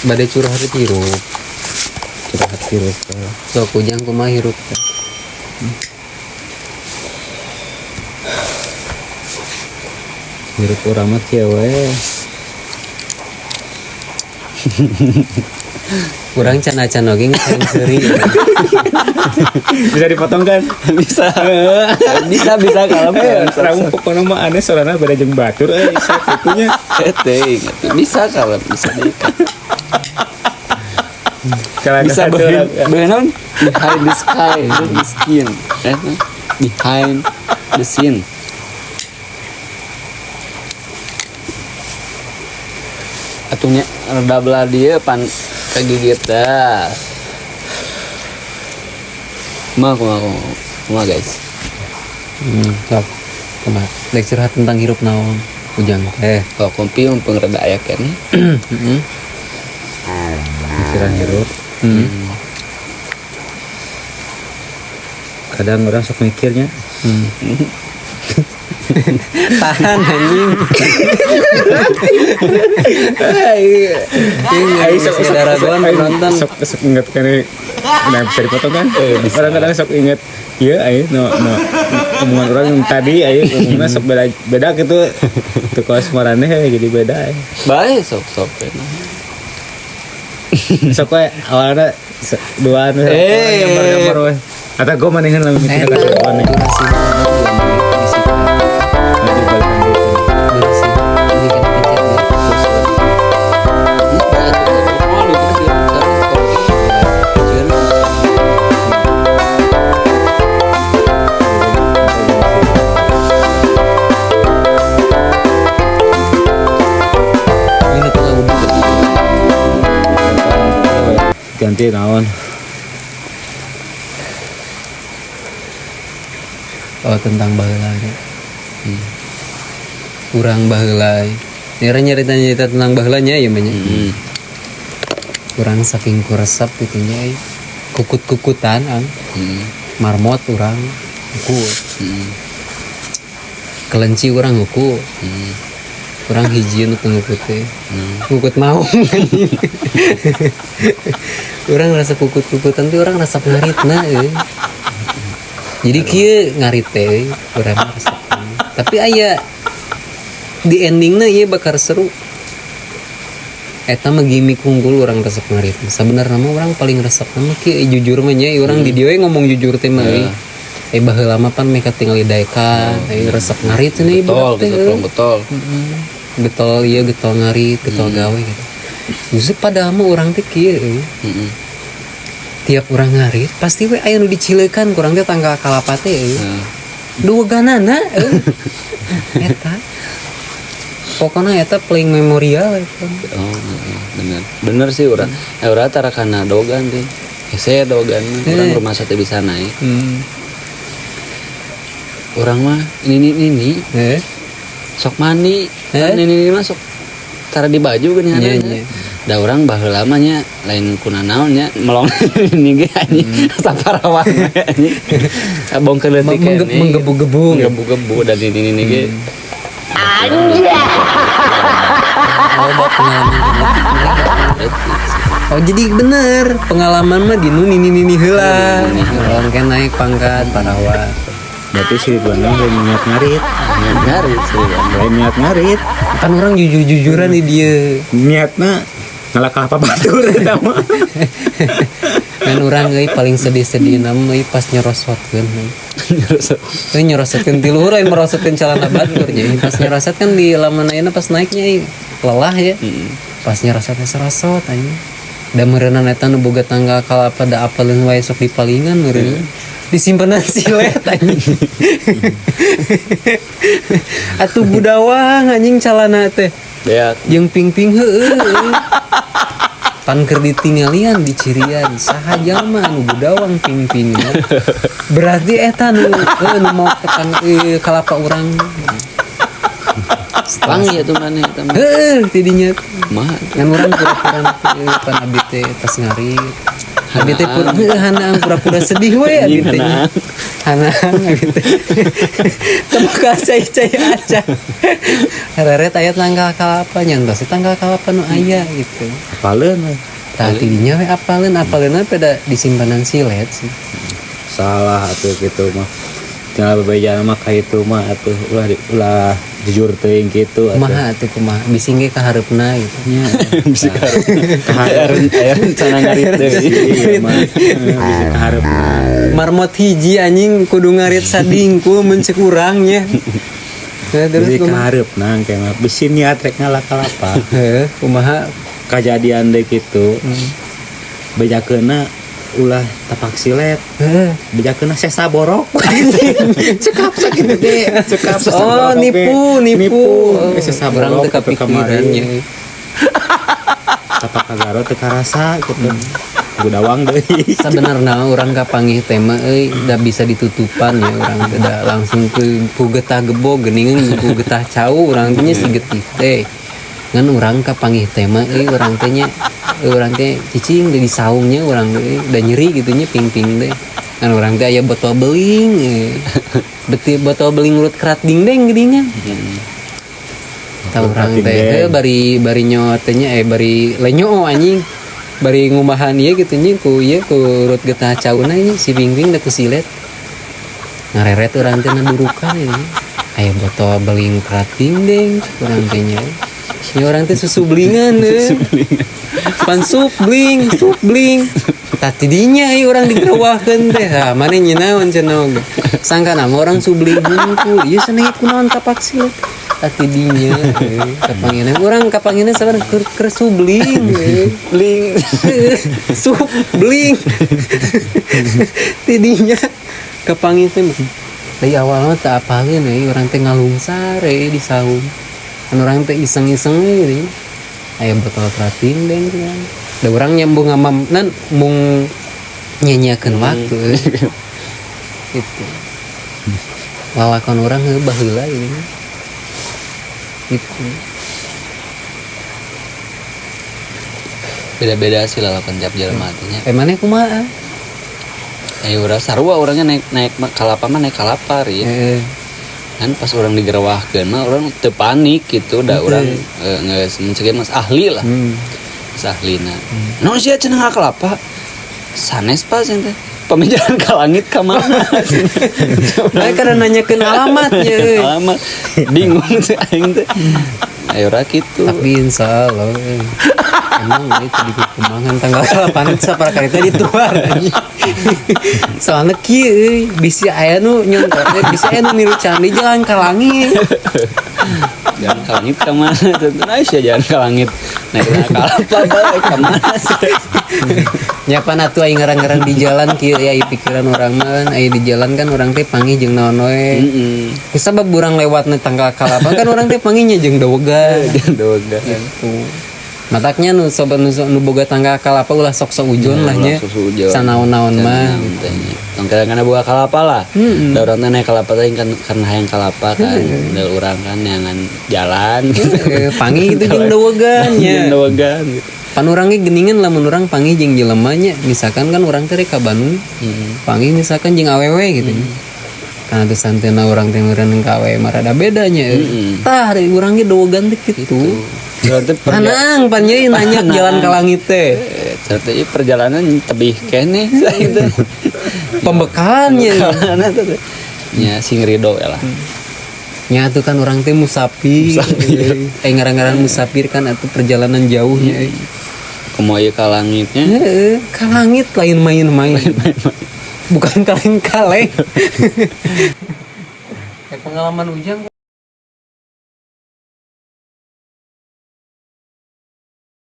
badai curhat hirup so kujang kumaha hirup teh. Hirup urang mah kieu we. Kurang can-can oge ngasain seuri. Bisa dipotong kan? Bisa kalau Orang pokoknya mah aneh soalnya beda jeung batur sakitunya. teh bisa kalau bisa diikat. Bisa beheun behind the sky the skin behind the scene. Atunya reda belah dia pan kagigit dah. Kumaha guys. Sok. Kumaha. Lek curhat tentang hirup naon ujang. Kok kompi mumpung reda aya keneh. Pikiran hirup. Kadang orang sok mikirnya. Tahan anjing. Ai sok saudara gua nonton Sok inget kan nah bisa dipotong kan? Orang kadang sok inget iya no omongan orang yang tadi omongannya sok beda gitu. Tuh kalau semarane jadi beda bae sok. Sok we awalnya duaan gambar we. Atau gue mendingan lebih mikir ke depan nih. Ganti naon. Oh tentang baheula ge. Urang baheula. Nyarita tentang baheulanya ya banyak. Urang saking kuresep gitu nya kukut-kukutan marmot urang huku. Kelenci urang huku. Urang hiji nu teu ngukut teh. Ngukut maung anjing. Urang rasa kukut-kukutan teh urang rasa ngaritna euy. Jadi kieu ngarit teh urang rasa. Tapi aya di endingna ieu bakal seru. Eta mah gimmick unggul urang resep ngarit. Sabenerna mah urang paling resep mah kieu jujur mah nya urang di dieu ngomong jujur teh mah euy. Baheula mah pan meka tinggal daekan, resep ngarit cenah ieu teh. Betul. Getol ieu getol ngarit, getol gawe gitu. Justru padahal mah urang teh kieu euy. Tiap urang ngarit pasti we aya nu dicileukan kurang teh tanggal kalapa teh euy. Duweganana euy. Eta. Pokona eta paling memorial eta. Bener sih urang. Urang tara kana dogan teh. Hese dogan urang rumah sate bisa naik. Urang mah ini sok mandi ini masuk tara di baju geuning ada. Da urang baheula mah nya lain kunanaon nya melong ini ge anjing saparawan anjing. Bongkeun leutik menggebu-gebu dan ini ge. Oh jadi bener pengalaman mah di nini heula. Orang kan naik pangkat parawan. Berarti si Ridwan lain niat ngarit sih. Lain niat ngarit. Kan orang jujur-jujuran di dia. Niatna ngalakah apa batur eta mah. Kan urang euy paling sedih-sedih nama euy pas nyerosotkeun. Nyerosotkeun ti luhur euy merosotkeun calana batur jadi pas nyerosot kan di lamun ayeuna pas naiknya lelah ya. Pas nyerosotnya serosot anjing. Da meureunna eta nu boga tanggal kalapa da apaleun wae sok dipalingan meureun. Disimpenan silet anjing. Atuh budawang anjing calana teh. Beak. Jeung ping-ping heueuh. Pan keur ditinggalian di cirian saha jalma nu budawang ping-pingna. Berarti eta nu mau ketan kalapa urang. Wangi atuh maneh eta mah. Heueuh tidinya. Mah ngan urang pura-pura pan abdi teh tas ngarit. Abi teh pura-pura sedih we abi teh. Hanang abi teh. Teu cai aja. Hareret aya tanggal kalapa nyantos tanggal kalapa nu aya gitu. Apaleun we. Tah tidinya we apaleun pada disimpanan silet sih. Salah atuh gitu mah. Tinggal bebeja mah ka itu mah atuh ulah jujur teuing kitu atuh. Kumaha atuh kumaha bisi ge ka hareupna gitu. Nya. Bisa ka hareup. Aya rencana ngarit deui. Iya mah. Bisa ka hareupna. Marmot hiji anjing kudu ngarit sadingkul mun ceuk urang nya. Terus Bisa ka hareupna engke mah bisi niat rek ngalakalapa. heuh kumaha Kajadian deui kitu. Bejakeunna ulah tapak silet. Bejakeunna sesa borok. cekap sakit teh. Cekap sesa Oh, borok. nipu. Sesa Urang borok teu kapikirannya. tapak kagaro teu karasa gitu. Gudawang deui. Sebenarnya orang kapanggih tema udah bisa ditutupan ya orang udah langsung ke getah gebo geningan ku getah cau orang teh si getih teh ngan orang kapanggih tema orang teh cicing dari saungnya orang udah nyeri gitunya ping-ping deh kan orang teh aya botol beling beti botol beling urut kerat dingdeng gedingan tahu orang teh bari nyot tehnya bari lenyo anjing bari ngumahan ieu kitu nya ku urut getah cauna ieu si Bingwing da ku silet ngareret urang teh durukan ieu aya botol beling kerat dingdeng urang teh nya ya urang teh susu blingan pan sup bling tah tidinya ieu urang digerewahkeun teh ha mane nya naon cenah sangka nama orang subling ku ieu saneh kunaon tapak silet tidinya kapanginnya orang kapanginnya sabar keur subling bling sup bling tidinya kapangin teh dari awal mah tak apalin orang teh ngalungsar di saung kan orang teh iseng-iseng gitu aya botol krating deng kan da urang nyambung sama nan mung nyanyiakeun waktu gitu lalakon orang baheula ini gitu. Beda-beda sih lalapan tiap jalan matinya. Emangnya kumaha? Ayo urang sarua orangnya naik kalapa mah naik kalapa ya. Kan pas orang digerewahkeun mah orang teu panik gitu da urang geus mencekeun mas ahli lah. Mas ahlina. Naon sia cenah kalapa? Sanes pas ente. Pemijaran ke langit ke mana? Nah, karena nanyakeun alamatnya. Alamat bingung sih aing teh. Ayo ra kitu. Tapi insyaallah emang itu di kembangan tanggal 8 saparakali teh dituar. Soalnya kieu bisi aya nu nyongkotnya bisi aya nu milu candi jalan ka langit. Jalan ke langit ke mana? Tentu aja jalan ke langit. Naik kalapa bae ke mana sih? Nyapan atuh aing ngarang-ngarang di jalan kieu ya pikiran orang mah aya di jalan kan orang teh panggih jeung naon we. Kusabab urang lewatna tanggal kalapa kan orang teh panggihnya jeung dawoga. Dawoga. Gitu. Mataknya nu sobat nu boga tanggal kalapa ulah sok-sok ujon lah nya. Sanaon-naon mah. Tong kadang-kadang boga kalapa lah. Da urang teh naik kalapa teh kan karena hayang kalapa kan. Da urang kan neangan jalan gitu. Panggih itu jeung dawogan nya. Jeung dawogan gitu. Pan urangnya geningan lamun urang panggih jeung jelema nya. Misalkan kan urang teh rek ka Bandung. Panggih misalkan jeung awewe gitu. Karena tuh santena orang teh meureun ka awewe mah rada bedanya. Tah dari urang ge dawogan teh kitu. Hanang pan ye nanya jalan ka langit teh. Tapi perjalanan tebih kene gitu. Pembekalnya. Ya sing rido ya lah. Nya tuh kan orang teh musafir. Ngarang-ngarang musafir kan atuh perjalanan jauhnya. Kumoy ka langitnya. Heeh, ka langit lain main-main. Bukan kaleng-kaleng. Pengalaman Ujang